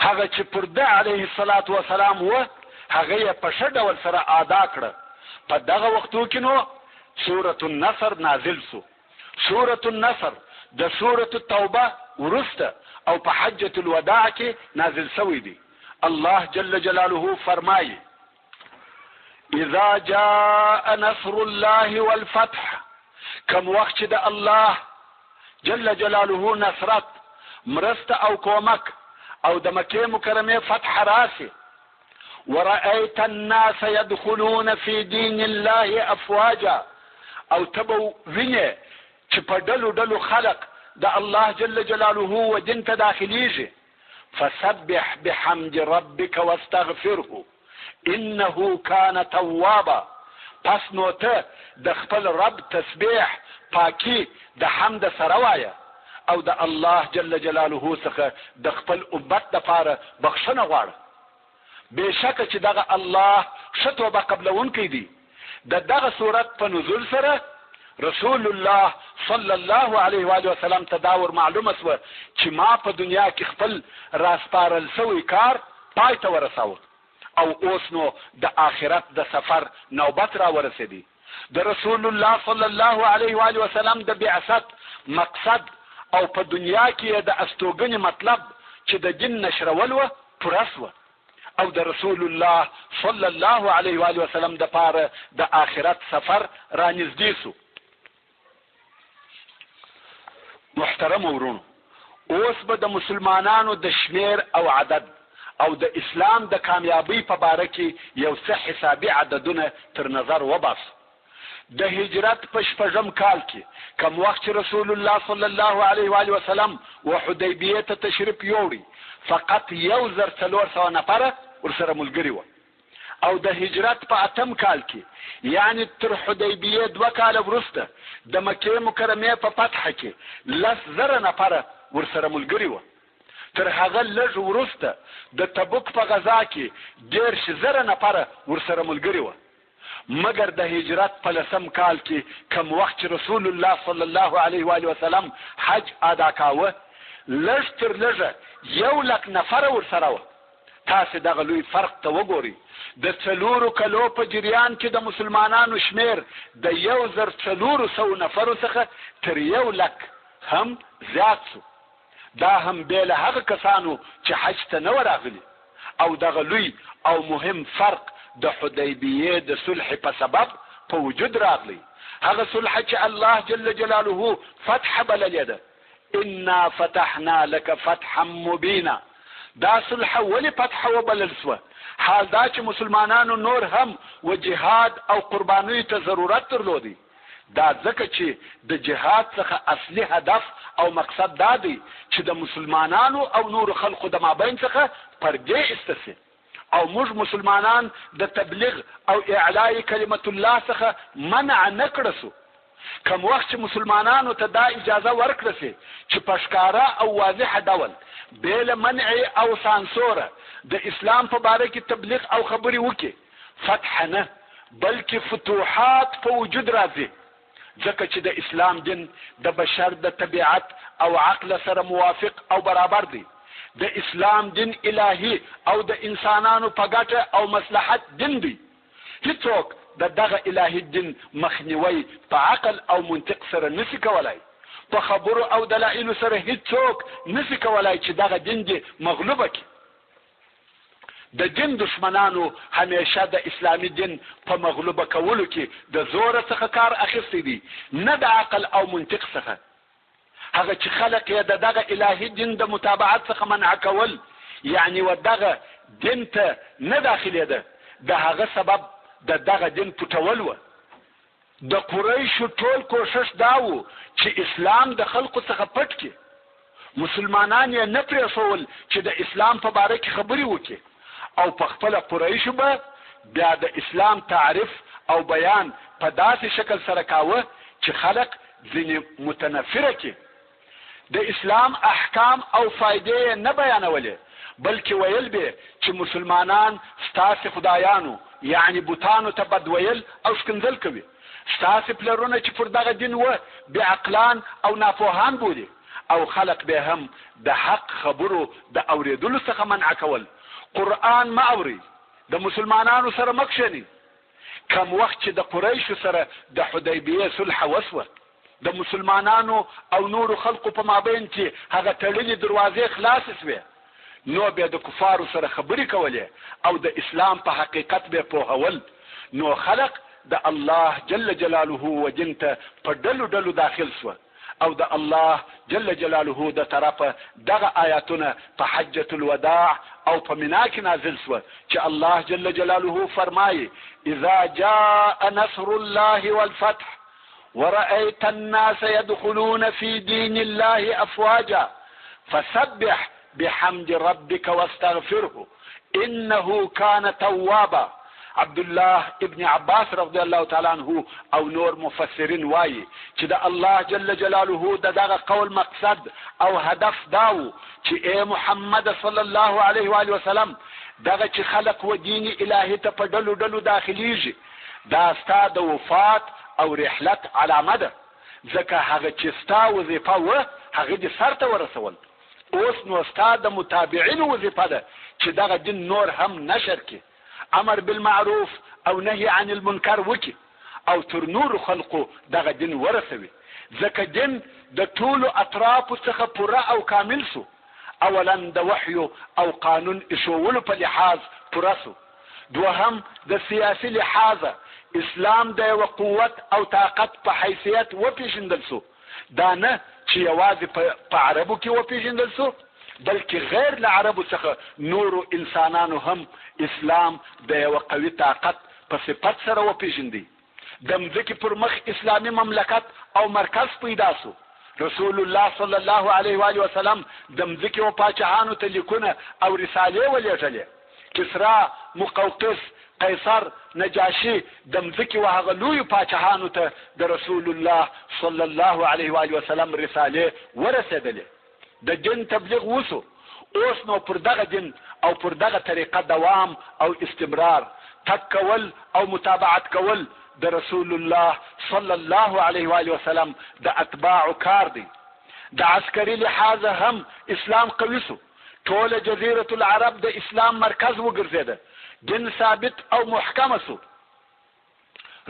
هغه چې پر ده علیه الصلاة والسلام و هغه یې په ښه ډول سره ادا کړه. په دغه وختو کې نو سورة النصر نازل سو. سورة النصر د سورة التوبه وروسته او په حجة الوداع کې نازل شوی دی. الله جل جلاله فرمایي اذا جاء نصر الله والفتح، کم وخت چې د الله جل جلاله نصرت، مرسته او کومک او د مکې مکرمه فتح راسي، ورأيت الناس يدخلون في دين الله افواجا، او تبو وینه چې په ډلو ډلو خلق د الله جل جلاله و دین ته داخليږي. فسبح بحمد ربك واستغفره انه كان توابا، پس نو ته د خپل رب تسبیح پاکی د حمد سره وایه او د الله جل جلاله څخه د خپل امت لپاره بخښنه غواړه. بېشکه چې دغه الله ښه توبه قبلونکی دی. د دغه صورت په نزول سره رسول الله صلی الله علیه و آله وسلم ته دا ور معلومه سوه چې ما په دنیا کې خپل راسپارل سوی کار پای ته ورساوه او اوس نو د آخرت د سفر نوبت را ورسېدی. د رسول الله صلی الله علیه و آله وسلم د بعثت مقصد او په دنیا کې د استوګنې مطلب چې د دین نشرول و پوره سوه او د رسول الله صلی الله علیه و آله وسلم د پاره د آخرت سفر را نږدې سو. محترم ورونو، اوس به د مسلمانانو د شمیر او عدد او د اسلام د کامیابی په باره کې یو څه حسابي عددونه تر نظر وباس. د هجرت په شپږم کال کې کوم وخت چې رسول الله صلی الله علیه و آله وسلم و حدیبیه ته تشریف یوړي، فقط 1400 نفره ورسره ملګري وو. او د هجرت په اتم کال کې یعنی تر حدیبیه 2 کاله وروسته د مکې مکرمه په فتح کې 10,000 نفره ورسره ملګري وو. تر هغه لږ وروسته د تبوک په غزا کې 10,000 نفره ورسره ملګري وو. مگر د هجرت په 10 کال کې کوم وخت رسول الله صلی الله علیه و آله وسلم حج ادا کاوه، لږ تر لږه 100,000 نفره ورسره وو. تاسو دغه لوی فرق ته وګورئ. د 4 کلو په جریان کې د مسلمانانو شمیر د 1400 نفرو څخه تر 100,000 هم زیات سو. دا هم بیله هغه کسانو چې حج ته نه راغلي. او دغه لوی او مهم فرق د حدیبیه د صلح په سبب په وجود راغلی. هغه صلح چې الله جل جلاله فتح بللی ده. انا فتحنا لك فتحا مبینا. دا صلح ولی فتح وبلل سوه؟ حال دا چې مسلمانانو نور هم و جهاد او قربانیو ته ضرورت درلودي. دا ځکه چې د جهاد څخه اصلي هدف او مقصد دا دی چې د مسلمانانو او نور خلقو د مابین څخه پردې استسي او موږ مسلمانان د تبلیغ او اعلاء کلمت الله څخه منع نکړسو. کوم وخت چې مسلمانانو ته دا اجازه ورکړسي چې په ښکاره او واضح ډول بېله منع او سانسوره د اسلام په باره کې تبلیغ او خبرې وکړي، فتح نه بلکې فتوحات په وجود راځي. ځکه چې د اسلام دین د بشر د طبیعت او عقل سره موافق او برابر دی. د اسلام دین الهي او د انسانانو په ګټه او مصلحت دین دی. هیڅوک د دغه الهي دین مخنیوي په عقل او منطق سره نشي کولای. په خبرو او دلایلو سره هیڅوک نشي کولای چې دغه دین دی مغلوبه کړي. د دین دشمنانو همیشه د اسلامي دین په مغلوبه کولو کې د زور څخه کار اخیستی دي، نه د عقل او منطق څخه. هغه چې خلق یې دغه الهي دین د متابعت څخه منع کول، یعنی و دغه دین ته نه داخلېده، د هغه سبب د دغه دین پټول و. د قریشو ټول کوشش دا و چې اسلام د خلقو څخه پټ کړي. مسلمانان یې نه پرېښول چې د اسلام په باره کې خبرې وکړي او په خپله قریشو به بیا د اسلام تعریف او بیان په داسې شکل سره کاوه چې خلق ځینې متنفره کړي. د اسلام احکام او فایدې نه بیانولې، بلکې ویل به چې مسلمانان ستاسې خدایانو یعنی بوتانو ته بد ویل او شکنځل کوي. ستاسې پلرونه چې پر دغه دین و بې عقلان او ناپوهان بولي او خلق به هم د حق خبرو د اوریدلو څخه منع کول. قرآن ما اوري، د مسلمانانو سره مکشني. کم وخت چې د قریشو سره د حدیبیه صلح وسوه، د مسلمانانو او نورو خلقو په مابین چې هغه تړلې دروازې خلاص شوې، نو بیا د کفارو سره خبرې کولې او د اسلام په حقیقت به پوهول. نو خلق د الله جل جلاله و دین ته په ډلو ډلو داخل شو او د الله جل جلاله د طرفه دغه آیاتونه په حجة الوداع او په منا کې نازل شو چې الله جل جلاله فرمایي: اذا جاء نصر الله والفتح ورأيت الناس يدخلون في دين الله افواجا فسبح بحمد ربك واستغفره انه كان توابا. عبد الله ابن عباس رضی الله تعالی عنہ او نور مفسرین وایي چې د الله جل جلاله دغه قول مقصد او هدف داو چې اے محمد صلی الله علیه و آله وسلم دغه چې خلق و دین الهی ته په ډلو ډلو داخليږي، دا ستا د وفات او رحلت علامه ده، ځکه هغه چې ستا وظیفه و هغه دې سرته ورسول. اوس نو ستا د متابعین وظیفه ده چې دغه دین نور هم نشر کړي، امر بالمعروف او نهي عن المنکر وکي او تر نور خلقو دغه دین ورسوي، ځکه دین د ټولو اطرافو څخه پوره او کامل سو. اولا د وحی او قانون اشولو په لحاظ پوره سو. دوهم د سیاسی لحاظ اسلام د یو قوت او طاقت په حیثیت وپیژندل سو. دا نه چې یوازې په عربو کې وپیژندل سو، بلکې غیر له عربو څخه نورو انسانانو هم اسلام د یو قوي طاقت په صفت سره وپیژندي. د مځکې پر مخ اسلامي مملکت او مرکز پیدا سو. رسول الله صلی الله علیه و آله وسلم د مځکې او پاچاهانو ته لیکونه او رسالې ولېږلې. کسرا، مقوقس، قیصر، نجاشي د مځکې او هغه لویو پاچاهانو ته د رسول الله صلی الله علیه و آله وسلم رسالې ورسېدلې. د دین تبلیغ وسو. اوس نو پر دغه دین او پر دغه طریقه دوام او استمرار تک کول او متابعت کول د رسول الله صلی الله علیه و آله وسلم د اتباع کار دی. د عسکري لحاظ هم اسلام قوي سو. ټول جزیره العرب د اسلام مرکز وګرځیده. دین ثابت او محکم سو.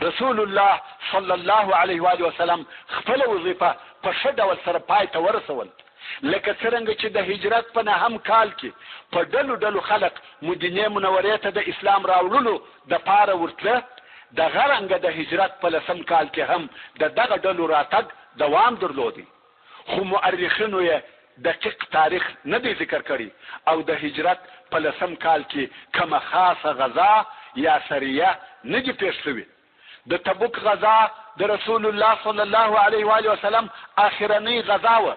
رسول الله صلی الله علیه و آله وسلم خپل وظیفه په ښه ډول سره پای ته ورسول. لکه څرنګه چې د هجرت په 9 کال کې په ډلو ډلو خلق مدینه منورې ته د اسلام راوړلو د پاره ورتله، د غرنګ د هجرت په 10 کال کې هم د دغه ډلو راتګ دوام درلودي. خو مؤرخینو یې دقیق تاریخ نه دی ذکر کړی او د هجرت په 10 کال کې کومه خاصه غزا یا سریه نه دی پیښ شوې. د تبوک غزا د رسول الله صلی الله علیه و آله وسلم اخرنی غزا و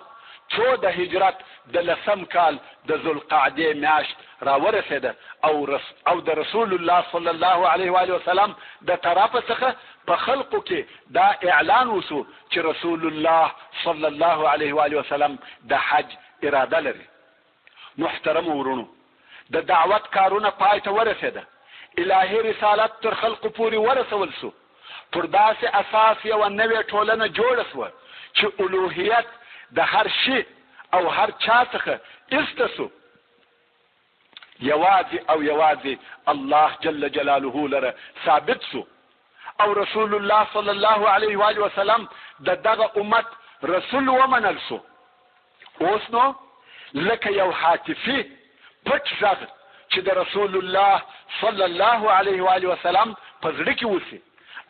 چې د هجرت د 10 کال د ذوالقعده میاشت را ورسېده او د رسول الله صلی الله علیه و آله وسلم د طرفه څخه په خلقو کې دا اعلان وسو چې رسول الله صلی الله علیه و آله وسلم د حج اراده لري. محترم ورونو، د دعوت کارونه پای ته ورسېده. الهي رسالت تر خلقو پورې ورسول سو. پر داسې اساس یو نوې ټولنه جوړه سوه چې الوهیت د هر شي او هر چا څخه استسو یوازې او یوازې الله جل جلاله لره ثابت سو. او رسول الله صلی الله علیه و آله وسلم د دغه امت رسول ومنل سو. اوس نو لکه یو هاتفي پټ غږ چې د رسول الله صلی الله علیه و آله وسلم په زړه کې وسی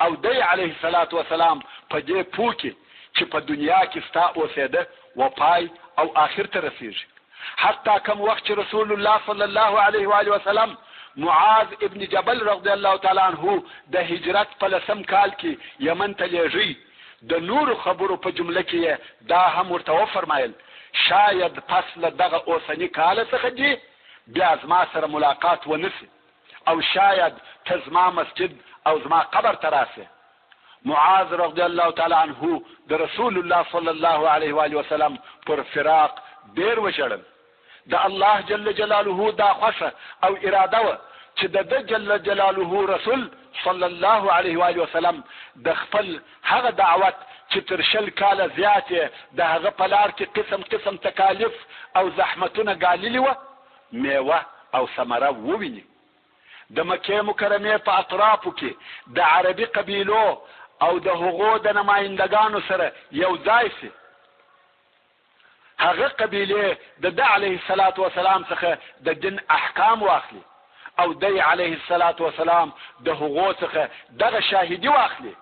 او دی علیه الصلاة والسلام په دې پوه کې چې په دنیا کې ستا اوسېده و پای او آخر ته رسیږي. حتی کم وخت چې رسول الله صلی الله علیه و آله وسلم معاذ ابن جبل رضی الله تعالی عنه د هجرت په 10 کال کې یمن ته لیږي، د نور خبرو په جمله کې دا هم ورته وفرمایل: شاید پس له دغه اوسنی کال څخه دې بیا زما سره ملاقات ونسي او شاید ته زما مسجد او زما قبر ته راسې. معاذ رضی الله تعالی عنه د رسول الله صلی الله علیه و آله وسلم پر فراق ډیر وژړل. د الله جل جلاله دا خوښه او اراده و چې د جل جلاله رسول صلی الله علیه و آله وسلم د خپل هغه دعوت چې تر 20 کاله زیات د هغه په لار کې قسم قسم تکالیف او زحمتونه ګاللي وه میوه او ثمره وویني. د مکې مکرمې په اطرافو کې د عربي قبیلو او د هغو د نمایندګانو سره یو ځای سي. هغه قبیلې د ده علیه الصلاة وسلام څخه د دین احکام واخلي او دی علیه الصلاة وسلام د هغو څخه دغه شاهدي واخلي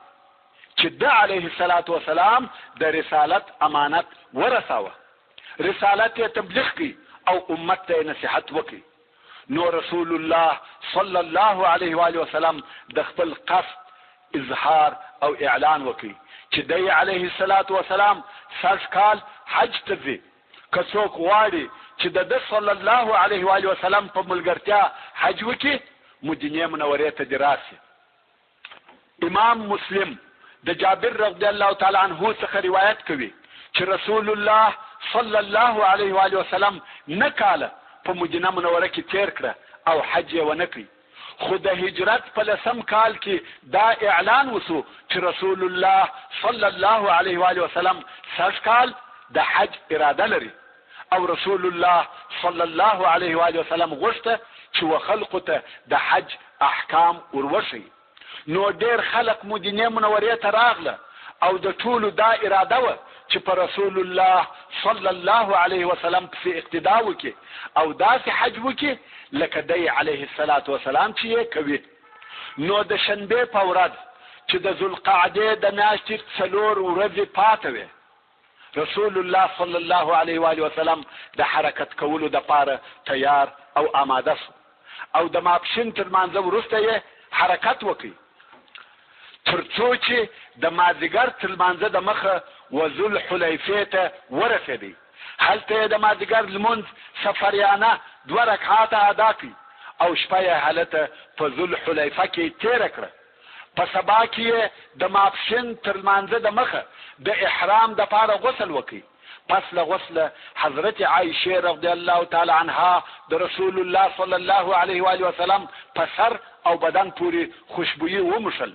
چې ده علیه الصلاة وسلام د رسالت امانت ورساوه، رسالت یې تبلیغ کړي او امت ته نصیحت وکړي. نو رسول الله صلی الله علیه و آله وسلم د خپل قصد اظهار او اعلان وکړي چې دی علیه الصلاة وسلام سږ کال حج ته ځي. که څوک غواړي چې د ده صلی الله علیه و آله وسلم په ملګرتیا حج وکړي مدینې منورې ته دې راسي. امام مسلم د جابر رضی الله تعالی عنه څخه روایت کوي چې رسول الله صلی الله علیه و آله وسلم نه کاله په مدینه منوره کې تیر کړه او حج یې ونه کړي، خو د هجرت په 10 کال کې دا اعلان وسو چې رسول الله صلی الله علیه و آله وسلم سږ کال د حج اراده لري او رسول الله صلی الله علیه و آله وسلم غوښته چې وخلقو ته د حج احکام وروښيي. نو ډېر خلق مدینې منورې ته راغله او د ټولو دا اراده وه چې په رسول الله صلی الله علیه وسلم پسې اقتدا وکړي او داسې حج وکړي لکه دی علیه الصلاة وسلام چې یې کوي. نو د شنبې په ورځ چې د ذوالقعدې د میاشتې 4 ورځې پاته وې رسول الله صلی الله علیه و آله وسلم د حرکت کولو دپاره تیار او آماده شو او د ماپښین تر لمانځه وروسته یې حرکت وکړي تر څو چې د مازدیګر تر لمانځه د مخه وذوالحلیفې ته ورسېدی. هلته یې د مازدیګر لمونځ سفریانه 2 رکعاته ادا کړي او شپه یې هلته په ذوالحلیفه کې تېره کړه. په سبا کې یې د ماپښین تر لمانځه د مخه د احرام دپاره غسل وکړي. پس له غسله حضرت عایشې رضی الله تعالی عنها د رسول الله صلی الله علیه و آله وسلم په سر او بدن پورې خوشبویي وموښل.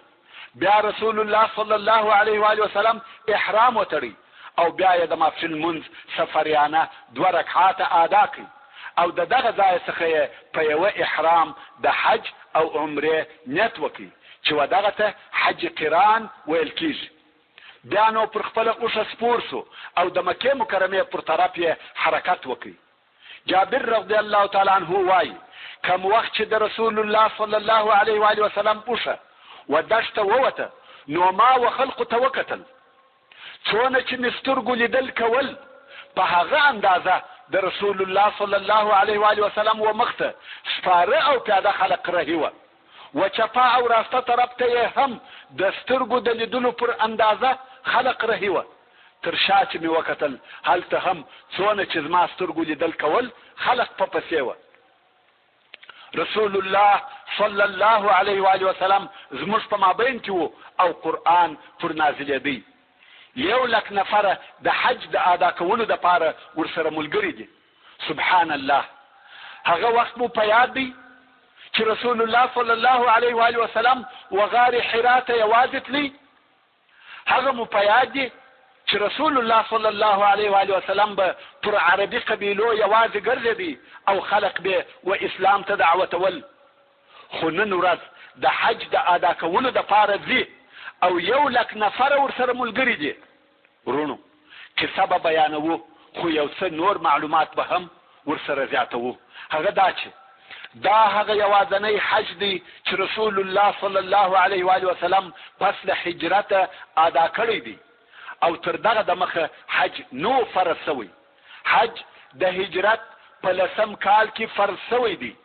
بیا رسول الله صلی الله علیه و آله وسلم احرام وتړي او بیا یې د ماپښین لمونځ سفریانه 2 رکعاته ادا کړي او د دغه ځای څخه یې په یوه احرام د حج او عمرې نیت وکړي چې ودغه ته حج قران ویل کیږي. بیا نو پر خپله اوښه سپور سو او د مکې مکرمې پر طرف یې حرکت وکړي. جابر رضی الله تعالی عنه وایي کم وخت چې د رسول الله صلی الله علیه و آله وسلم اوښه و دشته ووته نو ما و خلقو ته وکتل څونه چې مې سترګو لیدل کول په هغه اندازه د رسول الله صلی الله علیه و آله وسلم و مخته سپاره او پیاده خلق رهي وه و چپا او راسته طرف ته یې هم د سترګو د لیدلو پر اندازه خلق رهي وه. تر شا چې مې وکتل هلته هم څونه چې زما سترګو لیدل کول خلق په پسې وه. رسول الله صلی الله علیه و آله وسلم زموږ په مابین کې وو او قرآن پر نازلېدی. 100,000 نفره د حج د ادا کولو دپاره ورسره ملګري دي. سبحان الله. هغه وخت مو په یاد دی چې رسول الله صلی الله علیه و آله وسلم وغار حرا ته یوازې تللی؟ هغه مو په یاد دی چې رسول الله صلی الله علیه و آله وسلم به پر عربي قبیلو یوازې ګرځېدی او خلق به و اسلام ته دعوتول؟ خو نن ورځ د حج د ادا کولو دپاره ځي او 100,000 نفره ورسره ملګري دي. ورونو کیسه به بیانوو خو یو څه نور معلومات به هم ورسره زیاتوو. هغه دا چې دا هغه یوازنی حج دی چې رسول الله صلی الله علیه و آله وسلم پس له هجرت ادا کړی دی او تر دغه د مخه حج نو فرض شوی. حج د هجرت په 10 کال کې فرض شوی دی.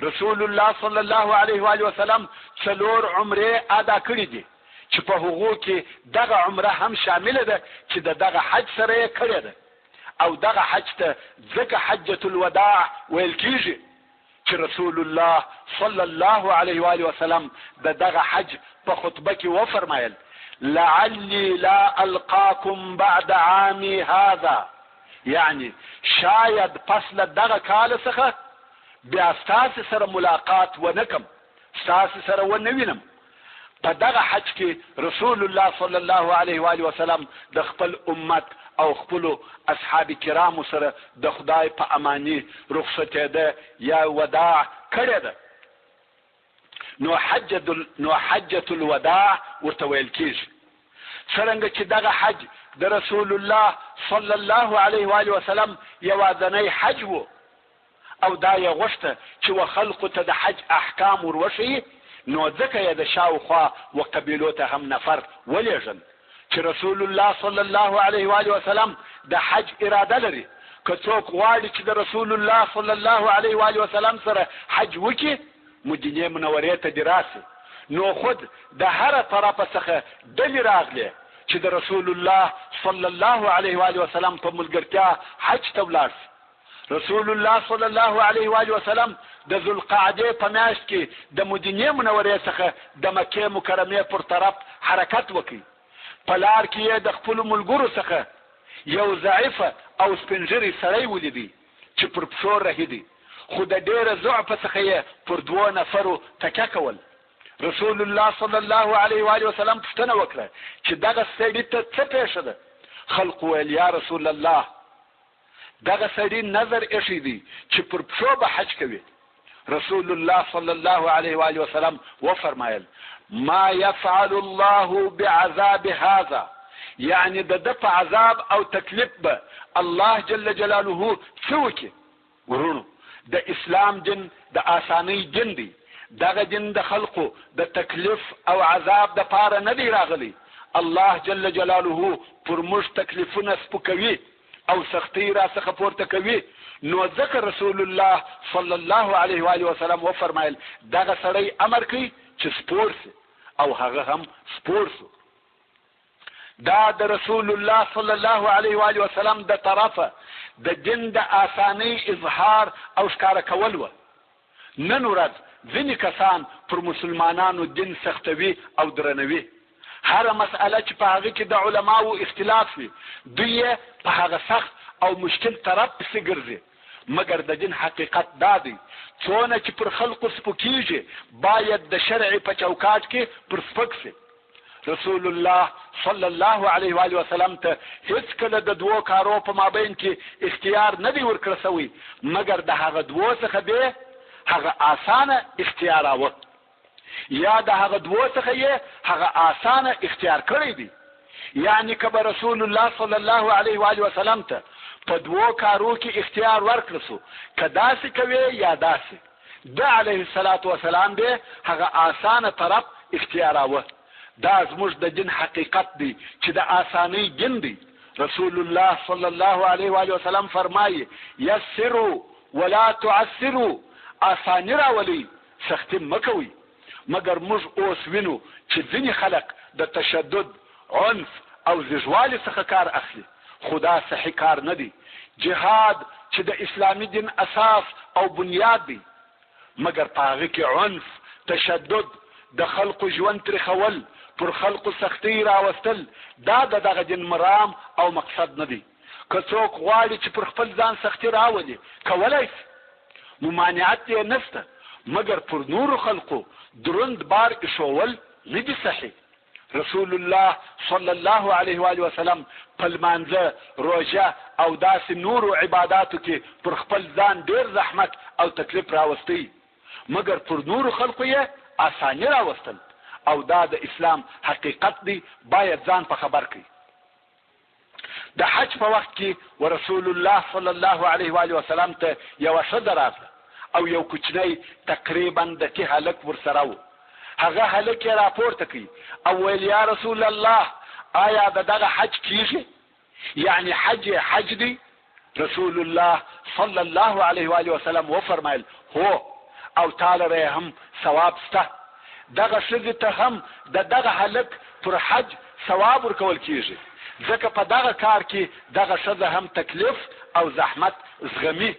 رسول الله صلی الله علیه و آله وسلم 4 عمرې ادا کړې دي چې په هغو کې دغه عمره هم شامله ده چې دغه حج سره یې کړې ده او دغه حج ته ځکه حجة الوداع ویل کیږي چې رسول الله صلی الله علیه و آله وسلم دغه حج په خطبه کې وفرمایل لعلی لا القاکم بعد عامی هذا، یعنی شاید پس له دغه کال څخه بیا ستاسې سره ملاقات ونه کم، ستاسې سره ونه وینم. په دغه حج کې رسول الله صلی الله علیه و آله وسلم د خپل امت او خپل اصحاب کرامو سره د خدای په امانی رخصتېده یا وداع کړې ده. نو حجة الوداع ورته ویل کېږي. څرنګه چې دغه حج د رسول الله صلی الله علیه و آله وسلم یوازینی حج و او دا یې غوښته چې و خلقو ته د حج احکام وروښیي، نو ځکه یې د شاوخوا و قبیلو ته هم نفر ولېږل چې رسول الله صلی الله علیه و آله وسلم د حج اراده لري. که څوک غواړي چې د رسول الله صلی الله علیه و آله وسلم سره حج وکړي، مدینې منورې ته دې راسي. نو خود د هر طرفه څخه ډلې راغلې چې د رسول الله صلی الله علیه و آله وسلم په ملګرتیا حج ته ولاړ شي. رسول الله صلی الله علیه و آله وسلم د ذوالقعدې په میاشت کې د مدینې منورې څخه د مکې مکرمې پر طرف حرکت وکړي. په لار کې یې د خپلو ملګرو څخه یو ضعیفه او سپینږیری سړی ولیدی چې پر پښو رهیدي، خو د ډېره ضعفه څخه یې پر 2 نفرو تکیه کول. رسول الله صلی الله علیه و آله وسلم پوښتنه وکړه چې دغه سړي ته څه پېښه ده؟ خلق ویل یا رسول الله، دغه سړي نظر ایښی دی چې پر پښو به حج کوي. رسول الله صلی الله علیه و آله وسلم وفرمایل ما يفعل الله بعذاب هذا، یعنی د ده په عذاب او تکلیف به الله جل جلاله څه وکړي. ورونو، د اسلام دین د آسانی دین دی. دغه دین د خلقو د تکلیف او عذاب د پاره نه دی راغلی. الله جل جلاله پر موږ تکلیفونه سپکوي او سختی را څخه پورته کوي. نو ځکه رسول الله صلی الله علیه و آله وسلم وفرمایل دغه سړی امر کوي چې سپور سي، او هغه هم سپور سو. دا د رسول الله صلی الله علیه و آله وسلم د طرفه د دین د آسانی اظهار او ښکاره کول و. نن ورځ ځینې کسان پر مسلمانانو دین سختوي او درنوي. هر مسئله چې په هغه کې د علماو اختلاف وي، دوی په هغه سخت او مشکل طرف پسې ګرځي. مګر د دین حقیقت دا دی، څونه چې پر خلقو سپکیږي باید د شرع په چوکاټ کې پر سپک سي. رسول الله صلی الله علیه و آله وسلم ته هیڅ کله د 2 کارو په مابین کې اختیار نه دی ورکړل شوی، مګر د هغه 2 څخه به هغه آسانه اختیاراوه، یا د هغه 2 څخه یې هغه آسانه اختیار کړی دی. یعنی که به رسول الله صلی الله علیه و آله وسلم ته په 2 کارو کې اختیار ورکړل شو، که داسې کوي یا داسې، د علیه الصلاة والسلام به هغه آسانه طرف اختیاراوه. دا زموږ د دین حقیقت دی چې د آسانی دین دی. رسول الله صلی الله علیه و آله وسلم فرمایي یسروا ولا تعسروا، آسانی راولي سختی مکوي. مګر موږ اوس وینو چې ځینې خلق د تشدد، عنف او زیږوالي څخه کار اخلي. خدا صحیح کار نه دی. جهاد چې د اسلامي دین اساس او بنیاد دی، مګر په هغه کې عنف، تشدد، د خلقو ژوند تریخول، پر خلقو سختی راوستل، دا د دغه دین مرام او مقصد نه دی. که څوک غواړي چې پر خپل ځان سختی راولي، کولای شي، ممانعت یې نشته، مګر پر نورو خلقو دروند بار ایښول نه دي صحیح. رسول الله صلی الله علیه و آله وسلم په لمانځه، روژه او داسې نورو عباداتو کې پر خپل ځان ډیر زحمت او تکلیف راوستی، مګر پر نورو خلقو یې آسانی راوستل. او دا د اسلام حقیقت دی، باید ځان په خبر کړي. د حج په وخت کې ورسول الله صلی الله علیه و آله وسلم ته یو ښځه راغله او یو کوچنی تقریبا د کې هلک ورسره و. هغه هلک یې راپورته کوي او ویل یا رسول الله، آیا دغه حج کیږي؟ یعنی حج دی؟ رسول الله صلی الله علیه و آله وسلم وفرمایل هو، او تعالی هم ثواب شته. دغه ښځې ته هم دغه هلک پر حج ثواب ورکول کیږي، ځکه په دغه کار کې دغه ښځه هم تکلیف او زحمت زغمي.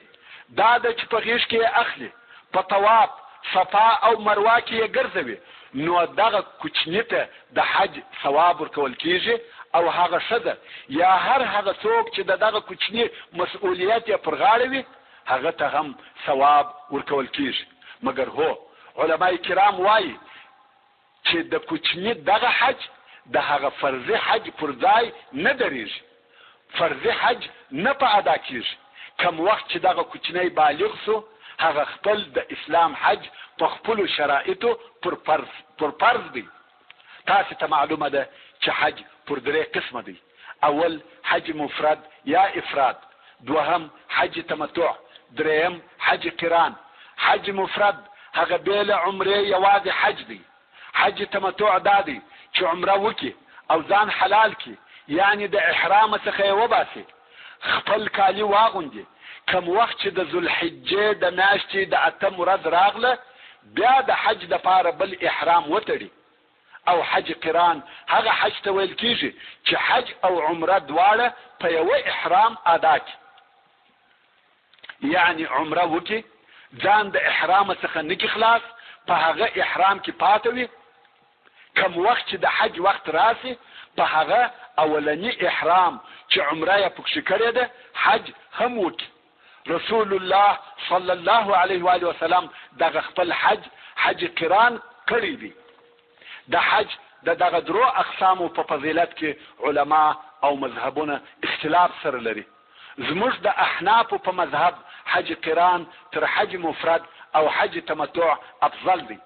دا د چې په غیږ کې یې اخلي، په طواف، صفا او مروه کې یې ګرځوي، نو دغه کوچني ته د حج ثواب ورکول کیږي. او هغه ښځه یا هر هغه څوک چې دغه کوچني مسؤلیت یې پر غاړه وي، هغه ته هم ثواب ورکول کیږي. مګر هو، علماء کرام وایي چې د کوچني دغه حج د هغه فرضي حج پر ځای نه درېږي، فرضي حج نه په ادا کېږي. کم وخت چې دغه کوچنی بالغ سو هغه خپل د اسلام حج په خپلو شرایطو پر فرض دی. تاسو ته معلومه ده چې حج پر 3 قسمه دی. اول حج مفرد یا افراد، دوهم حج تمتع، دریم حج قران. حج مفرد هغه بیل عمره یوازې حج دی. حج تمتع دا دی چې عمره وکي او ځان حلال کی، یعنی د احرام څخه یې وباسي، خپل کالی واغوندي. کم وخت چې د ذوالحجې د میاشتې د 8 ورځ راغله بیا د حج د پاره بل احرام وتړي. او حج قران هغه حج ته ویل کیږي چې حج او عمره دواړه په یو احرام ادا کی، یعنی عمره وکي ځان د احرام څخه نکی خلاص، په هغه احرام کې پاتوي. کم وخت چې د حج وخت راسي په هغه اولنی احرام چې عمره یې پکښې کړې ده حج هم وکي. رسول الله صلی الله علیه و آله وسلم دغه خپل حج قران کړی دی. د حج دغه درو اقسامو په فضیلت کې علما او مذهبونه اختلاف سره لري. زموږ د احناف په مذهب حج قران تر حج مفرد او حج تمتع افضل دی.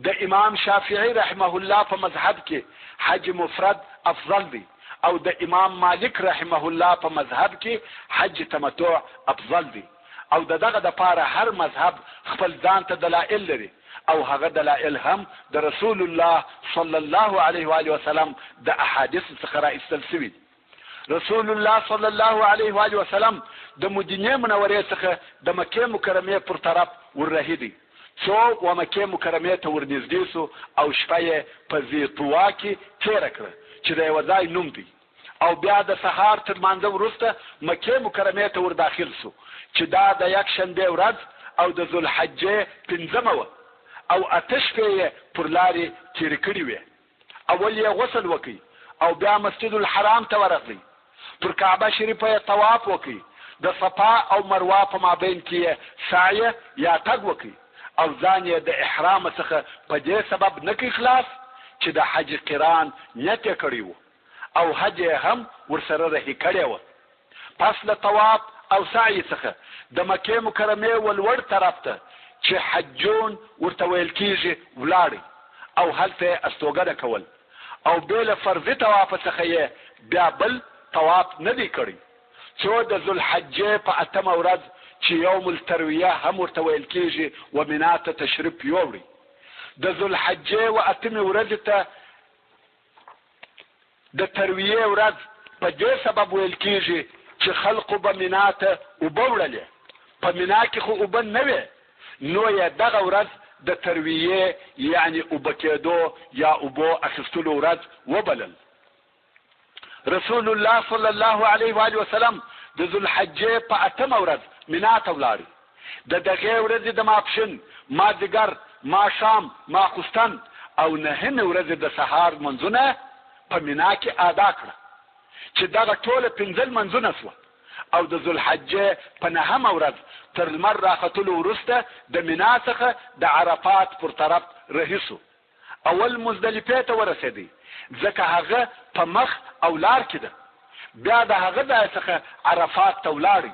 د امام شافعی رحمه الله په مذهب کې حج مفرد افضل دی، او د امام مالک رحمه الله په مذهب کې حج تمتع افضل دی. او دغه د پاره هر مذهب خپل ځان ته دلایل لري، او هغه دلایل هم د رسول الله صلی الله علیه و آله وسلم د احادیث څخه راایستل شوي. رسول الله صلی الله علیه و آله وسلم د مدینه منورې څخه د مکه مکرمه پر طرف ورهیدي، څو و مکه مکرمه ته ورنږدې سو او شپه یې په زیتوا کې تېره کړه چې د یو ځای نوم دی. او بیا د سهار تر مانځه وروسته مکه مکرمه ته ور داخل سو چې دا د یک شنبه ورځ او د ذوالحجې 5مه وه، او 8 شپې پر لارې تېرې کړې وې. اول یې غسل وکړي او بیا مسجد الحرام ته ورغلی، پر کعبه شریفه یې طواف وکړي، د صفا او مروه په مابین کې سعی یا تګ وکړي، او ځان یې د احرام څخه په دې سبب نه کړي خلاص چې د حج قران نیت یې کړی و او حج هم ورسره رهي کړی و. پس له طواف او سعی څخه د مکه مکرمه ولور طرف ته چې حجون ورته ویل کیږي ولاړی، او هلته استوګنه کول، او بل فرض طواف څخه یې بیا بل طواف نه دی کړی. څو د ذوالحجې په 8مه ورځ چې یوم الترویه هم ورته ویل کیږي و منا ته تشریف یوړي. د ذوالحجې و 8مې ورځې ته د ترویه ورځ په دې سبب ویل کیږي چې خلقو به منا ته اوبه وړلې، په منا کې خو اوبه نه وې، نو یې دغه ورځ د ترویه یعنی اوبه کېدو یا اوبو اخیستلو ورځ وبلل. رسول الله صلی الله علیه و آله وسلم د ذوالحجې په 8مه ورځ منا ته ولاړ. د دغه ورځې د ماپښین، مازدیګر، ماښام، ماخوستن او 9مې ورځې د سهار منځونه په منا کې ادا کړه چې دغه ټوله 5 منځونه سوه. او د ذوالحجې په 9مه ورځ تر لمر راختلو وروسته د منا څخه د عرفات پر طرف رهي سو. اول مزدلفې ته ورسېدی ځکه هغه په مخ او لار کې ده. بیا د هغه ځای څخه عرفات ته ولاړی.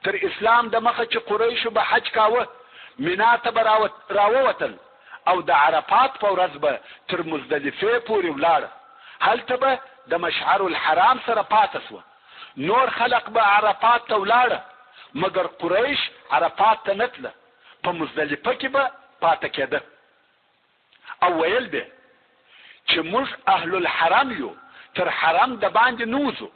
تر اسلام د مخه چې قریشو به حج کاوه منا ته به راووتل، او د عرفات په ورځ به تر مزدلفې پورې ولاړه. هلته به د مشعر الحرام سره پاته سوه. نور خلق به عرفات ته ولاړه، مګر قریش عرفات ته نه تله، په مزدلفه کې به پاته کېده. او ویل به چې موږ اهل الحرم یو، تر حرم د باندې نوزو.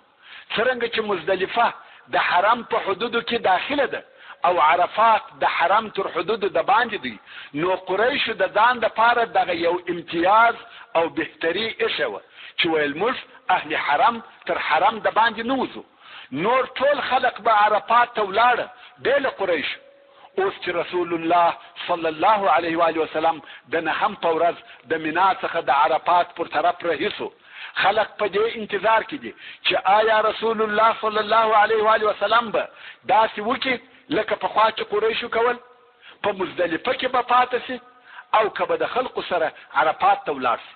څرنګه چې مزدلفه د حرم په حدودو کې داخله ده او عرفات د حرم تر حدودو د باندې دی، نو قریشو د ځان دپاره دغه یو امتیاز او بهتري ایښه وه چې ویل موږ اهل حرم تر حرم د باندې نوزو. نور ټول خلق به عرفات ته ولاړه بې له قریشو. اوس چې رسول الله صلی الله علیه و آله وسلم د 9م په ورځ د منا څخه د عرفات پر طرف رهي سو، خلق په دې انتظار کې دي چې آیا رسول الله صلی الله علیه و آله وسلم به داسې وکړي لکه پخوا چې قریشو کول، په مزدلفه کې به پاته سي او کبه د خلقو سره عرفات ته ولاړ شي.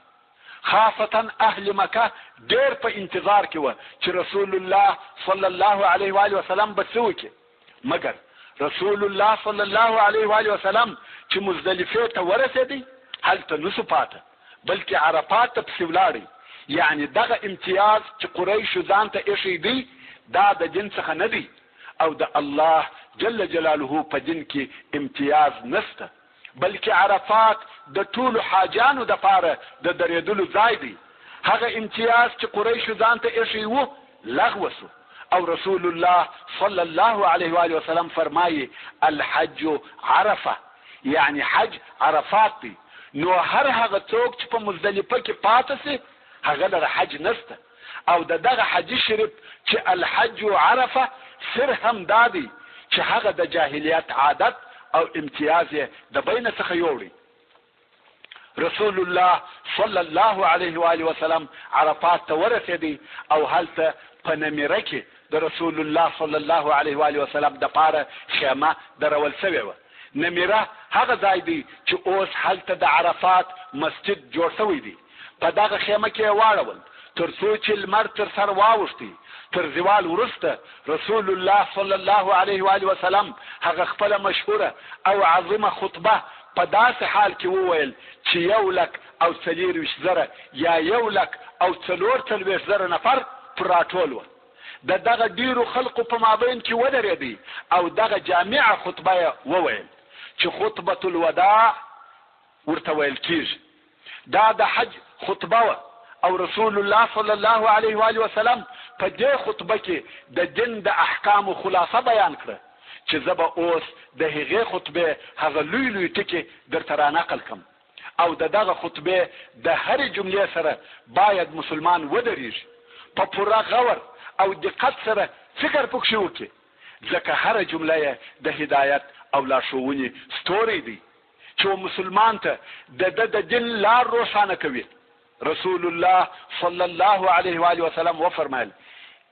خاصتا اهل مکه ډیر په انتظار کې و چې رسول الله صلی الله علیه و آله وسلم به څه وکړي، مګر رسول الله صلی الله علیه و آله وسلم چې مزدلفه ته ورسېدی هلته نسو پاته بلکې عرفات ته پسې ولاړی. یعنی دغه امتیاز چې قریشو ځان ته ایښی دی دا د دین څخه نه دی او د الله جل جلاله په دین کې امتیاز نشته، بلکې عرفات د ټولو حاجانو د پاره د درېدلو ځای دی. هغه امتیاز چې قریشو ځان ته ایښی و لغوه سو او رسول الله صلی الله علیه و آله وسلم فرمایي الحج عرفه، یعنی حج عرفات دی. نو هر هغه څوک چې په مزدلفه کې پاته سي هغه لره حج نشته. او دغه حج شریف چې الحج عرفه سر هم دادی چې هغه د جاهلیت عادت او امتیاز د بین څخه یوړي. رسول الله صلی الله علیه و آله وسلم عرفات ته ورسېدی او هلته په نمیره کې د رسول الله صلی الله علیه و آله وسلم د پاره خیمه درول شوې وه. نمیره هغه ځای دی چې اوس هلته د عرفات مسجد جوړ شوی دی. په دغه خیمه کې واړول تر څو چې لمر تر سر واوښتي. تر زوال وروسته رسول الله صلی الله علیه و آله وسلم هغه خپله مشهوره او عظیمه خطبه په داسې حال کې وویل چې 1,40,000 یا 1,40,000 نفر پر راټول وه. دغه ډیرو خلقو په مابین کې ودرېدی او دغه جامعه خطبه یې وویل چې خطبه الوداع ورته ویل کیږي. دا د حج خطبه وه او رسول الله صلی الله علیه و آله وسلم په دې خطبه کې د دین د احکامو خلاصه بیان کړه چې زه به اوس د هغې خطبې هغه لوی لوی ټکي درته رانقل کړم او دغه خطبې د هرې جملې سره باید مسلمان ودرېږي، په پوره غور او دقت سره فکر پکښې وکړي، ځکه هره جمله یې د هدایت او لارښوونې ستوری دی چې مسلمان ته د دین لار روښانه کوي. رسول الله صلی الله علیه و آله وسلم وفرمایل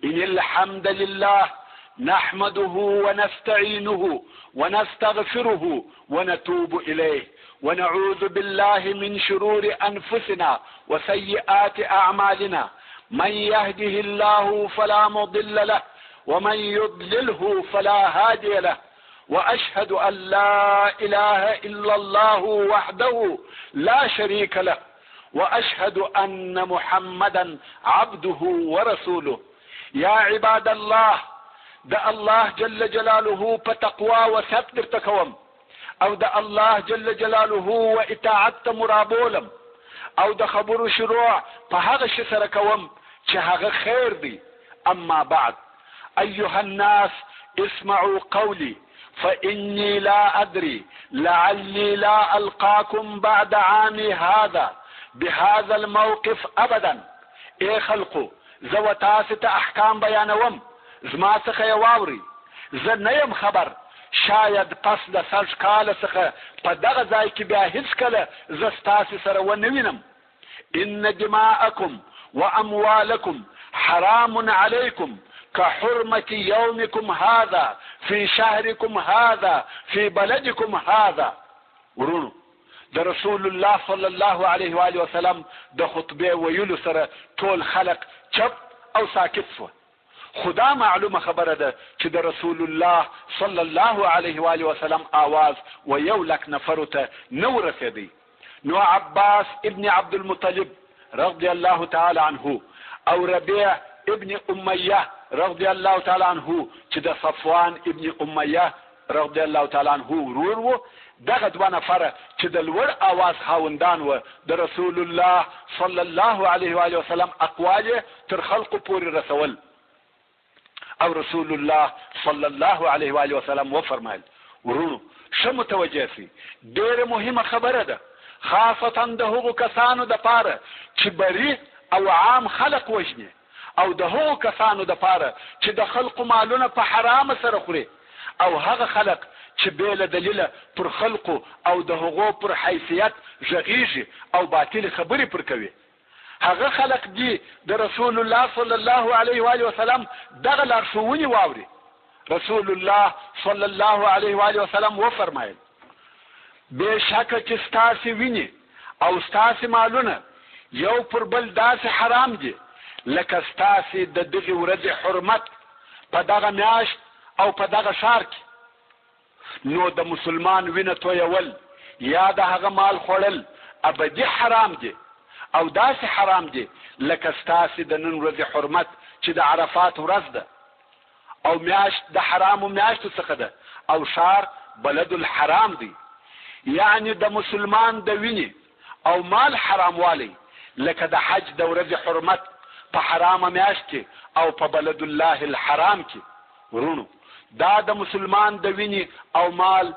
ان الحمد لله نحمده ونستعينه ونستغفره ونتوب إليه ونعوذ بالله من شرور أنفسنا وسيئات أعمالنا من يهده الله فلا مضل له ومن يضلله فلا هادي له وأشهد أن لا إله إلا الله وحده لا شريك له وأشهد أن محمدا عبده ورسوله. يا عباد الله د الله جل جلاله په تقوا وثبت درته کوم او د الله جل جلاله و اطاعت مرابولم او د خبرو شروع په هغه شي سره کوم چې هغه خیر دی. اما بعد ايها الناس اسمعوا قولي فاني لا ادري لعلي لا القاكم بعد عامي هذا بهذا الموقف ابدا. اي خلقو زو تاسو ته احکام بیانوم زما څخه یې واوري، زه نه یم خبر شاید پس د 100 کاله څخه په دغه ځای کې بیا هیڅکله زه ستاسو سره ونه وینم. ان دماءکم واموالکم حرام علیکم كحرمة يومكم هذا في شهركم هذا في بلدكم هذا. ورونو د رسول الله صلی الله علیه و آله وسلم د خطبه ویلو سره ټول خلق چپ او ساکت شو. خدا معلومه خبره ده چې د رسول الله صلی الله علیه و آله وسلم آواز و 1,00,000 نفر ته نو رسیدي. نو عباس ابن عبد المطلب رضی الله تعالی عنه او ربيع ابن امیه رضی الله تعالی عنه چې د صفوان ابن امیه رضی الله تعالی عنه ورور وو، دغه دوه نفره چې د لوړ آواز خاوندان و د رسول الله صلی الله علیه و آله وسلم اقوال تر خلق پورې رسول. او رسول الله صلی الله علیه و آله وسلم وفرمایل ورونو ښه متوجه سي، ډېره مهمه خبره ده خاصتا د هغو کسانو د پاره چې بری او عام خلق وژني او د هغو کسانو د پاره چې د خلقو مالونه په حرام سره خوري او هغه خلق چې بېله دلیله پر خلقو او د هغو پر حیثیت غږیږي او باطل خبرې پر کوي. هغه خلق دي د رسول الله صلی الله علیه و آله وسلم دغه لارښوونې واوري. رسول الله صلی الله علیه و آله وسلم وفرمایل بېشکه چې ستاسې وینې او ستاسې مالونه یو پر بل داسې حرام دي لکه ستاسې د دغې ورځې حرمت په دغه میاشت او په دغه ښار کې. نو د مسلمان وینه تویول یا د هغه مال خوړل ابدي حرام دي او داسې حرام دي لکه ستاسې د نن ورځې حرمت چې د عرفات ورځ ده او میاشت د حرامو میاشتو څخه ده او ښار بلد الحرام دی. یعنی د مسلمان د وینې او مال حراموالی لکه د حج د ورځې حرمت په حرامه میاشت کې او په بلد الله الحرام کې. ورونو دا د مسلمان د وینې او مال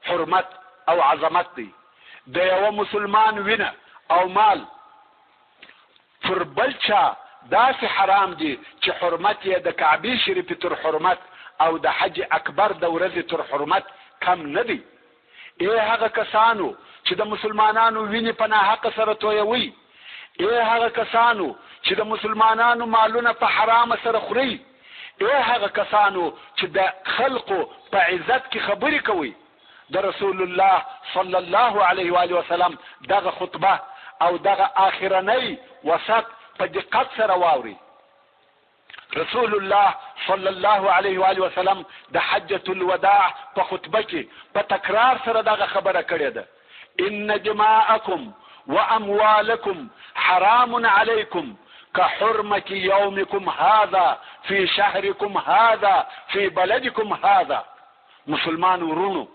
حرمت او عظمت دی. د یو مسلمان وینه او مال پر بل چا داسې حرام دي چې حرمت یې د کعبې شریفې تر حرمت او د حج اکبر د ورځې تر حرمت کم نه دی. ای هغه کسانو چې د مسلمانانو وینې په ناحقه سره تویوي، ای هغه کسانو چې د مسلمانانو مالونه په حرامه سره خوري، ای هغه کسانو چې د خلقو په عزت کې خبرې کوي، د رسول الله صلی الله علیه و آله وسلم دغه خطبه او دغه آخرنی وسط په دقت سره واوري. رسول الله صلی الله علیه و آله وسلم د حجۃ الوداع په خطبه کې په تکرار سره دغه خبره کړې ده: ان دماءکم واموالکم حرام علیکم كحرمة يومكم هذا في شهركم هذا في بلدكم هذا. مسلمان ورونو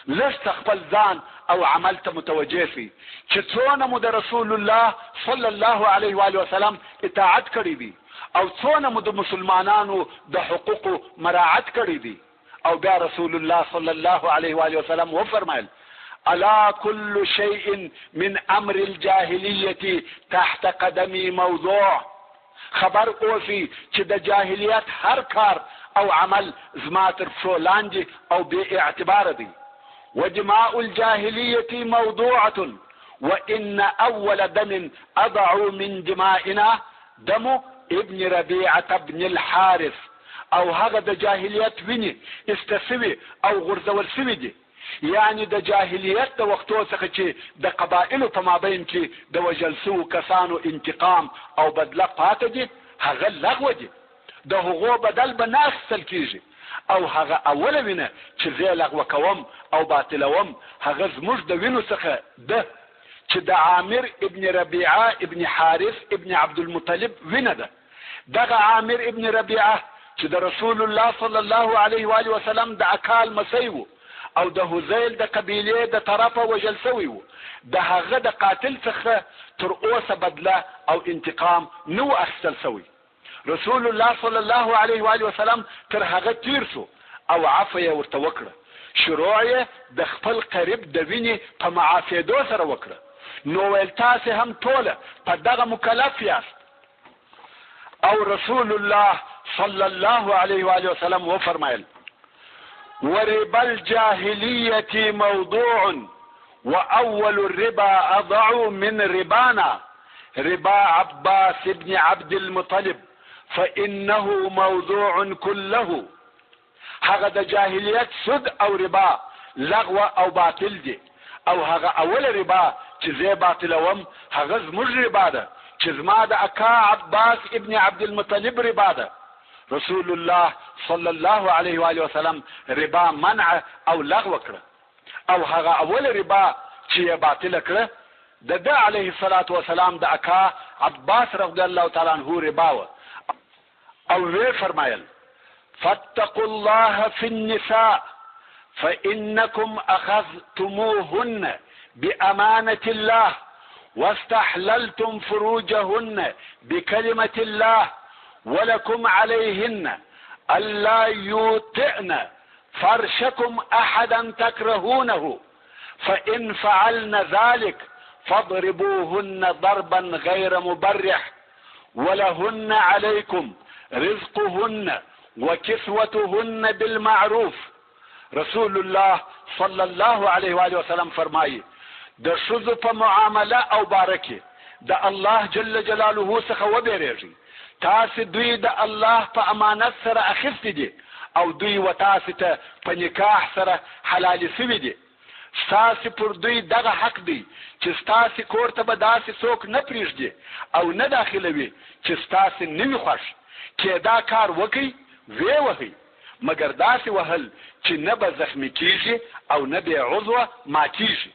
لست خپل ځان او عمل ته متوجه شي چې څونه مو د رسول الله صلی الله علیه و آله وسلم اطاعت کړی دی او څونه مو د مسلمانانو د حقوقو مراعات کړی دی. او بیا رسول الله صلی الله علیه و آله وسلم وفرمایل: الا كل شيء من امر الجاهليه تحت قدمي موضوع. خبر اوسي چې د جاهلیت هر کار او عمل زما تر پښو لاندې او بې اعتبار دی. ودماء الجاهليه موضوعه وان اول دم اضع من دمائنا دم ابن ربيعه بن الحارث. او هغه د جاهلیت ویني استسوي او غرزول سوي دي. یعنی د جاهلیت د وختو څخه چې د قبایلو په مابین کې د وژل شوو کسانو انتقام او بدله پاتې دي، هغه لغوه دي، د هغو بدل به نه اخیستل کېږي. او هغه اوله وینه چې زه لغوه کوم او باطلوم هغه زموږ د وینو څخه ده چې د عامر ابن ربیعه ابن حارث ابن عبدالمطلب وینه ده. دغه عامر ابن ربیعه چې د رسول الله صلی الله علیه و آله وسلم د اکال مسیح و او د هذیل د قبیلې د طرفه وژل شوی و، د هغه د قاتل څخه تر اوسه بدله او انتقام نو اخیستل شوی. رسول الله صلی الله علیه و آله وسلم تر هغه تیر شو او عفو یې ورته وکړه. شروع یې د خپل قریب د وینې په معافیدو سره وکړه. نو ویل تاسې هم ټوله په دغه مکلف یاست. او رسول الله صلی الله علیه و آله وسلم وفرمایل: وربا الجاهلية موضوع وأول الربا أضع من ربانا ربا عباس بن عبد المطلب فإنه موضوع كله. هغه د جاهلیت سود او ربا لغوه او باطل دي، او هغه اول ربا چې زه باطلوم هغه زموږ ربا ده چې زما د اکا عباس ابن عبد المطلب ربا ده. رسول الله صلی الله علیه و آله وسلم ربا منع او لغو کړه، او هغه اول ربا چې باطل کړه د ده علیه الصلاة والسلام د اکا عباس رضی الله تعالی عنہ ربا و. او وی فرمایل: فاتقوا الله في النساء فإنكم أخذتموهن بأمانة الله واستحللتم فروجهن بكلمة الله ولكم عليهن ألا يوطئن فرشكم أحدا تكرهونه فإن فعلن ذلك فاضربوهن ضربا غير مبرح ولهن عليكم رزقهن وكسوتهن بالمعروف. رسول الله صلی الله علیه و آله وسلم فرمایي: د ښځو په معامله او باره کې د الله جل جلاله څخه وبېرېږئ. تاسې دوی د الله په امانت سره اخیستي دي او دوی و تاسې ته په نکاح سره حلالې سوي دي. ستاسې پر دوی دغه حق دی چې ستاسې کور ته به داسې څوک نه پرېږدي او نه داخلوي چې ستاسې نه وي خوښ چې دا کار وکئ ویې وهئ مګر داسې وهل چې نه به زخمي کېږي او نه بې عضوه ماتېږي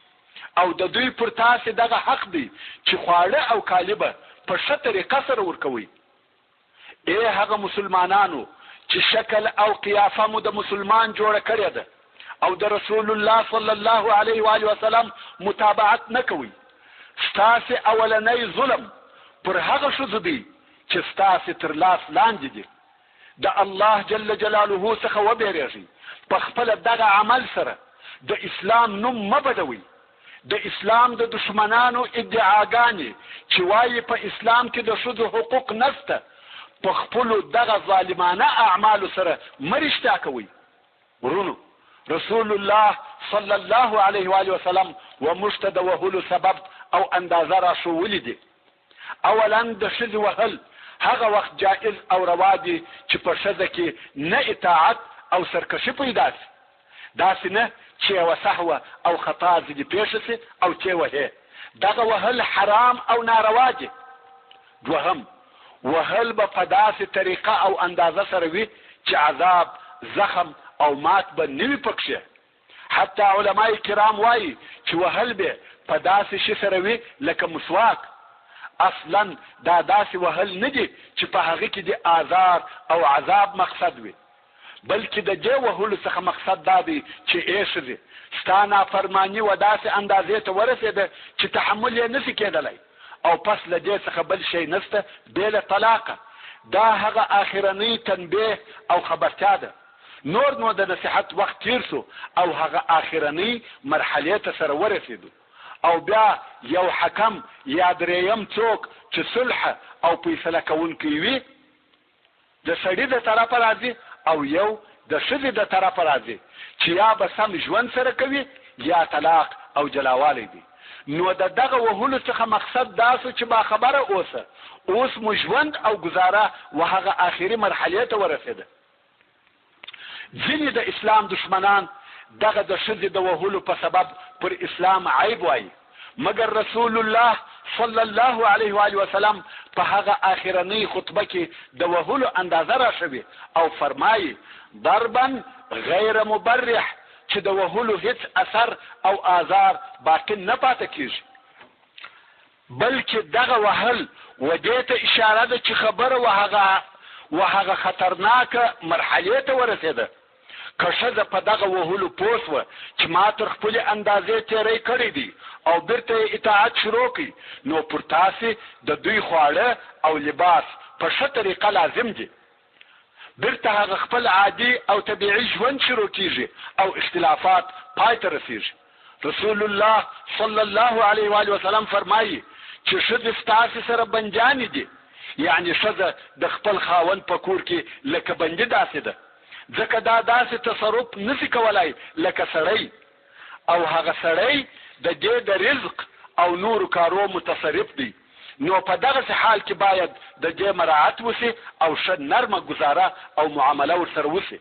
او د دوی پر تاسې دغه حق دی چې خواړه او کالي به په ښه طریقه سره ورکوئ. ای هغه مسلمانانو چې شکل او قیافه مو د مسلمان جوړه کړې ده او د رسول الله صلی الله علیه و آله وسلم متابعت نه کوئ، ستاسې اولنی ظلم پر هغه ښځو دی چې ستاسې تر لاس لاندې دي. د الله جل جلاله څخه وبېرېږئ، په خپله دغه عمل سره د اسلام نوم مه بدوئ. د اسلام د دشمنانو ادعاګانې چې وایي په اسلام کې د ښځو حقوق نشته، په خپلو دغه ظالمانه اعمالو سره مه رښتیا کوئ. ورونو، رسول الله صلی الله علیه و آله وسلم و موږ ته د وهلو سبب او اندازه را ښوولي دي. اولا د ښځې وهل هغه وخت جائز او روا دي چې په ښځه کې نه اطاعت او سرکشي پیدا شي، داسې نه چې یوه سهوه او خطا ځینې پېښه شي او چې وهې، دغه وهل حرام او ناروا دي. دوهم، وهل به په داسې طریقه او اندازه سره وي چې عذاب، زخم او مات به نه وي پکښې. حتی علماء کرام وایي چې وهل به په داسې شي سره وي لکه مسواک. اصلا دا داسې وهل نه دي چې په هغه کې د آزار او عذاب مقصد وي، بلکې د دې وهلو څخه مقصد دا دی چې ای ښځې، ستا نافرماني و داسې اندازې ته ورسېده چې تحمل یې نشي کېدلی او پس له دې څخه بل شی نشته بې له طلاقه. دا هغه آخرنۍ تنبیه او خبرتیا ده. نور نو د نصیحت وخت تیر سو او هغه آخرنۍ مرحلې ته سره ورسېدو او بیا یو حکم یا درېیم څوک چې صلح او فیصله کوونکی وي د سړي د طرفه راځي او یو د ښځې د طرفه راځي چې یا به سم ژوند سره کوي یا طلاق او جلاوالی دی. نو د دغه وهلو څخه مقصد دا سو چې باخبره اوسه، اوس مو ژوند او گزاره و هغه آخري مرحلې ته ورسېده. ځینې د اسلام دشمنان دغه د ښځې د وهلو په سبب پر اسلام عیب وایي، مګر رسول الله صلی الله علیه و آله وسلم په هغه آخرنۍ خطبه کې د وهلو اندازه راشوي او فرمایي ضربا غیر مبرح، چې د وهلو هیڅ اثر او آزار باقی نه پاتې کېږي، بلکې دغه وهل و دې ته اشاره ده چې خبره و هغه خطرناکه مرحلې ته ورسېده. که ښځه په دغه وهلو پوه سوه چې ما تر خپلې اندازې تېری کړی دی او بیرته یې اطاعت شروع کړي، نو پر تاسې د دوی خواړه او لباس په ښه طریقه لازم دي. بیرته هغه خپل عادي او طبیعي ژوند شروع کیږي او اختلافات پای ته رسیږي. رسول الله صلی الله علیه و آله وسلم فرمایي چې ښځې ستاسې سره بندیانې دي، یعنی ښځه د خپل خاوند په کور کې لکه بندي داسې ده، ځکه دا داسې تصرف نشي کولای لکه سړی، او هغه سړی د دې د رزق او نورو کارو متصرف دی. نو په دغه حال کې باید د دې مراعات وشي او ښه نرمه گزاره او معامله ورسره وشي.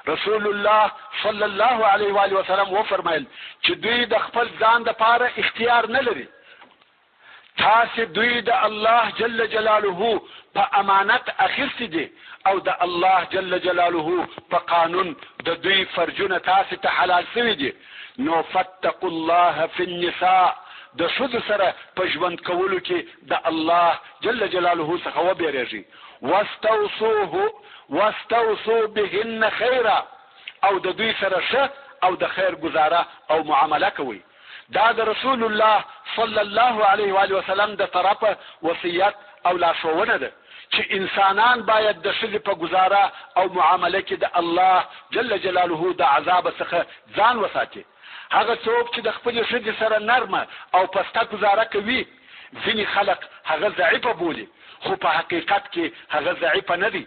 رسول الله صلی الله علیه و آله وسلم وفرمایل چې دوی د خپل ځان دپاره اختیار نه لري. تاسې دوی د الله جل جلاله په امانت اخیستې دي او د الله جل جلاله په قانون د دوی فرجونه تاسې ته حلال شوي دي. نو فاتقوا الله فی النساء، د ښځو سره په ژوند کولو کې د الله جل جلاله څخه وبېرېږئ. واستوصوا بهن خیرا، او د دوی سره ښه او د خیر گزاره او معامله کوئ. دا د رسول الله صلی الله علیه و آله وسلم د طرفه وصیت او لارښوونه ده چې انسانان باید د ښځې په گزاره او معامله کې د الله جل جلاله د عذاب څخه ځان وساتي. هغه څوک چې د خپلې ښځې سره نرمه او پسته گزاره کوي، ځینې خلق هغه ضعیفه بولي، خو په حقیقت کې هغه ضعیفه نه دی،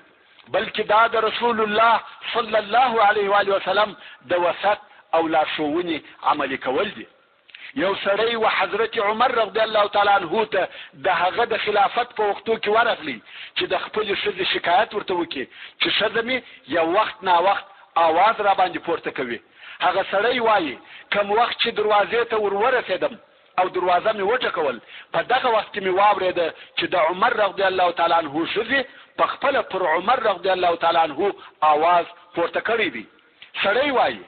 بلکې دا د رسول الله صلی الله علیه و آله وسلم د وصیت او لارښوونې عملي کول دي. یو سړی و حضرت عمر رضی الله تعالی عنه ته د هغه د خلافت په وختو کې ورغلی چې د خپلې ښځې شکایت ورته وکړي چې ښځه مې یو وخت نا وخت आवाज را باندې پورته کوي. هغه سړی وایي کوم وخت چې دروازې ته ورورسېدم او دروازه مې وټکول، په دغه وخت کې مې واورېده چې د عمر رضی الله تعالی عنه ښځې په خپله پر عمر رضی الله تعالی عنه आवाज پورته کړی دی. سړی وایي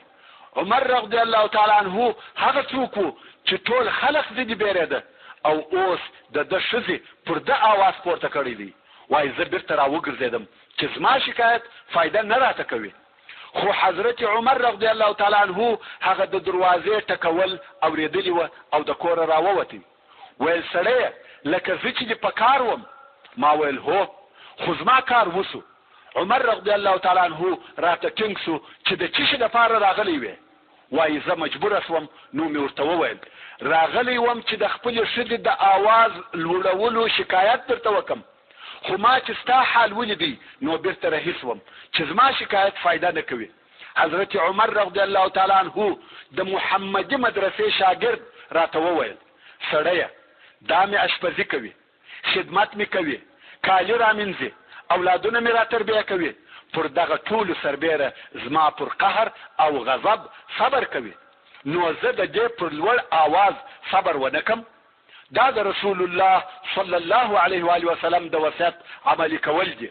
عمر رضی الله تعالی عنه هغه څوک و چې ټول خلق ځینې بیرېده او اوس د ده ښځې پر ده आवाज پورته کړی دی. وایي زه بیرته راوګرځېدم چې زما شکایت فایده نه راته کوي. خو حضرت عمر رضی الله تعالی عنه هغه د دروازې ټکول اورېدلي وه او د کوره راووتی. ویل سړیه لکه زه چې دې په کار وم؟ ما ویل هو، خو زما کار وسو. عمر رضی الله تعالی عنه راته ټینګ سو چې د څه شي دپاره راغلی وې؟ وایي زه مجبوره سوم. نو مې ورته وویل راغلی وم چې د خپلې ښځې د آواز لوړولو شکایت درته وکم، خو ما چې ستا حال ولیدی نو بیرته رهي سوم چې زما شکایت فایده نه کوي. حضرت عمر رضی الله تعالی عنه د محمدي مدرسې شاګرد راته وویل سړیه دا مې اشپزي کوي، خدمت مې کوي، کالي را مینځي، اولادونه مې را تربیه کوي، پر دغه ټولو سربیره زما پر قهر او غضب صبر کوي، نو زه د دې پر لوړ آواز صبر ونه کم؟ دا د رسول الله صلی الله علیه و آله وسلم د وصیت عملي کول دي.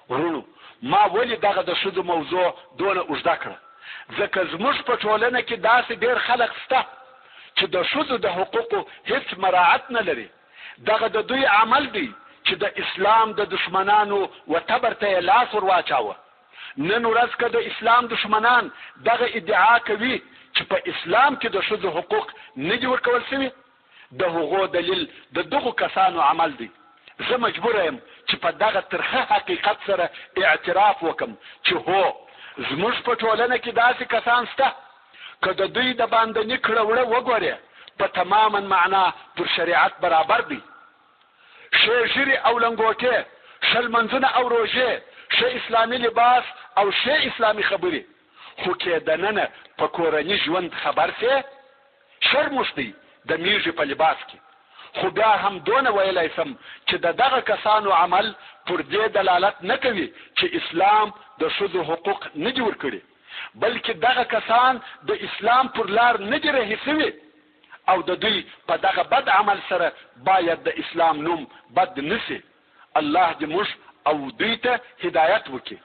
ورونو ما ولې دغه د ښځو موضوع دونه اوږده کړه؟ ځکه زموږ په ټولنه کې داسې ډېر خلک شته چې د ښځو د حقوقو هیڅ مراعت نه لري. دغه د دوی عمل دی چې د اسلام د دشمنانو و تبر ته یې لاس ور واچاوه. نن ورځ که د اسلام دشمنان دغه ادعا کوي چې په اسلام کې د ښځو حقوق نه دي ورکول شوي، د هغو دلیل د دغو کسانو عمل دی. زه مجبوره یم چې په دغه ترخه حقیقت سره اعتراف وکم چې هو زموږ په ټولنه کې داسې کسان شته که د دوی د باندني کړه وړه وګورې په تماما معنا پر شریعت برابر دی. ښې ږیرې او لنګوټې، ښه لمنځونه او روژې، ښه اسلامي لباس او ښې اسلامي خبرې، خو کې دننه په کورني ژوند خبر سې شرم وشتی د میږي په لباس کې. خو بیا هم دونه ویلی سم چې د دغه کسانو عمل پر دې دلالت نه کوي چې اسلام د ښځو حقوق نه دي ورکړي، بلکې دغه کسان د اسلام پر لار نه دي رهي سوي او د دوی په دغه بد عمل سره باید د اسلام نوم بد نسي. الله دې موږ او دوی ته هدایت وکړي.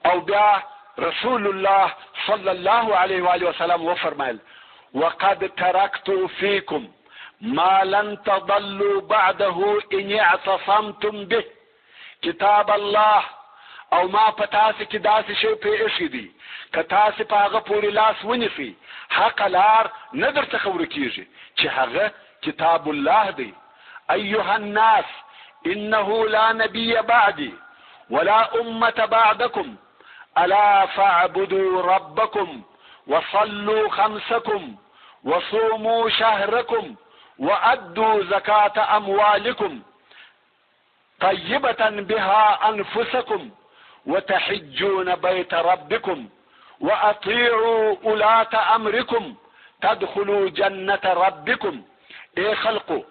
او بیا رسول الله صلی الله علیه و آله وسلم وفرمایل وقد تركت فيكم ما لن تضلوا بعده ان اعتصمتم به. کتاب الله او ما په تاسو کې داسې شی پیښ دي که تاسو په هغه پورې لاس ونیسئ حق لار نه درڅخه ورکېږي چې هغه کتاب الله دی. ایها الناس انه لا نبي بعدي ولا امة بعدكم الا فاعبدوا ربكم وصلوا خمسكم وصوموا شهركم وأدوا زكاة أموالكم طيبة بها أنفسكم وتحجون بيت ربكم وأطيعوا أولاة أمركم تدخلوا جنة ربكم. اے خلقو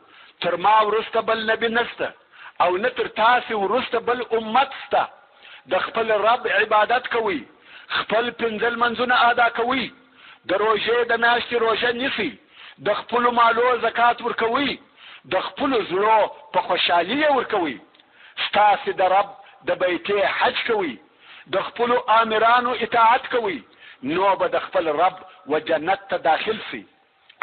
ترما ورست بل نبی نسته او نتر تاسي ورست بل امت سته. د خپل رب عبادت کوي، خپل پنځل منځونه ادا کوي، د روژې د میاشتې روژه نیسي، د خپلو مالو زکات ورکوي، د خپلو زړو په خوشحالي یې ورکوي، ستاسې د رب د بیتې حج کوي، د خپلو آمرانو اطاعت کوي، نو به د خپل رب و جنت ته داخل سي.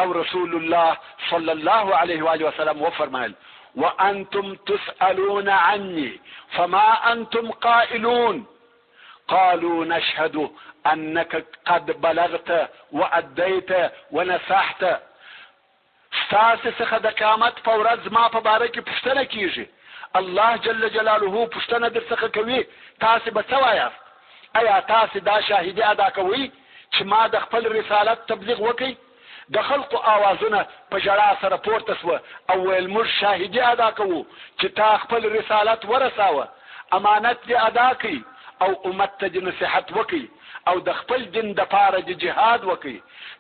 او رسول الله صلی الله علیه و آله وسلم وفرمایل وانتم تسألون عني فما انتم قائلون قالوا نشهد انك قد بلغت واديت ونصحت. ستاسې څخه د قیامت په ورځ ما په باره کې پوښتنه کیږي. الله جل جلاله پوښتنه در څخه کوي تاسې به څه وایاست؟ ایا تاسې دا شاهدي ادا کوئ چې ما د خپل رسالت تبلیغ وکړي؟ د خلقو آوازونه په ژړا سره پورته سوه او ویل موږ شاهدي ادا کوو چې تا خپل رسالت ورساوه، امانت دې ادا کړي او امت ته دې نصیحت وکړي او د خپل دین د پاره دې جهاد وکړي.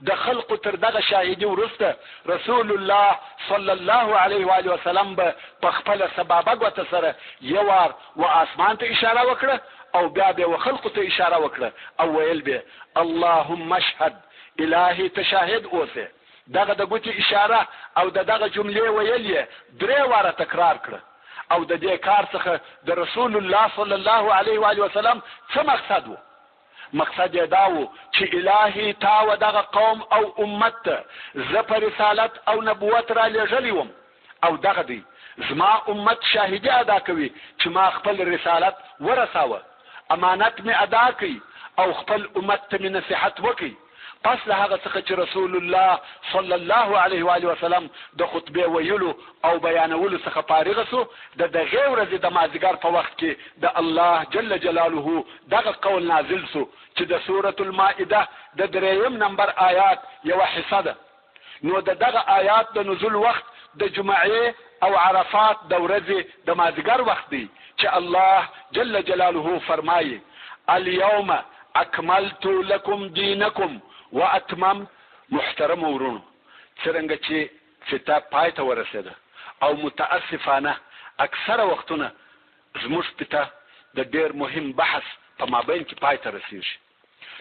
د خلقو تر دغه شاهدي وروسته رسول الله صلی الله علیه و آله وسلم به په خپله سبابه ګوته سره یو وار و اسمان ته اشاره وکړه او بیا به خلقو ته اشاره وکړه او ویل به اللهم اشهد، الهي تشاهد اوسه. دغه د ګوتې اشاره او دغه جملې ویل یې 3 واره تکرار کړه. او د دې کار څخه د رسول الله صلی الله علیه و آله وسلم څه مقصد و؟ مقصد یې دا و چې الهي تا و دغه قوم او امت ته زه په رسالت او نبوت را لېږلی وم، او دغه دی زما امت شاهدي ادا کوي چې ما خپل رسالت ورساوه، امانت مې ادا کړي او خپل امت ته مې نصیحت وکړي. پس له هغه څخه چې رسول الله صلی الله علیه و آله وسلم د خطبه ویلو او بیانولو څخه فارغ سو، د دغه ورځې د مازدیګر په وخت کې د الله جل جلاله دغه قول نازل سو چې د سورة المائده د 3 نمبر آیات یو حصہ ده. نو دغه آیات د نزول وخت د جمعې او عرفات د ورځې د مازدیګر وخت دی چې الله جل جلاله فرمایي اليوم اکملت لكم دینکم واتمم. محترم ورونو، څرنګه چې فتا پای ته ورسېده او متاسفانه اکثره وختونه زموږ فتا د ډېر مهم بحث په مابین کې پای ته رسېږي،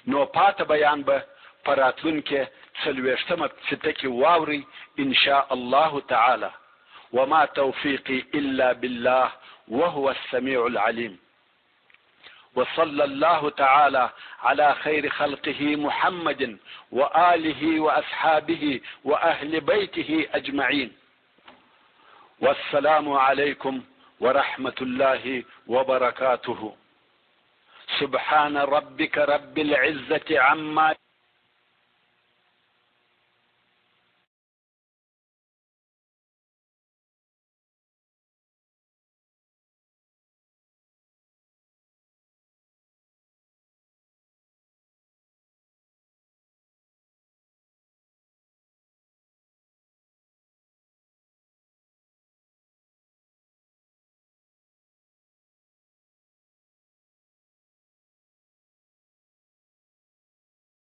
نو پاته بیان به په راتلونکي 40مه فتا کې واوري ان شاء الله تعالی. وما توفيقي الا بالله وهو السميع العليم. وصلى الله تعالى على خير خلقه محمد وآله وأصحابه وأهل بيته أجمعين. والسلام عليكم ورحمة الله وبركاته. سبحان ربك رب العزة عما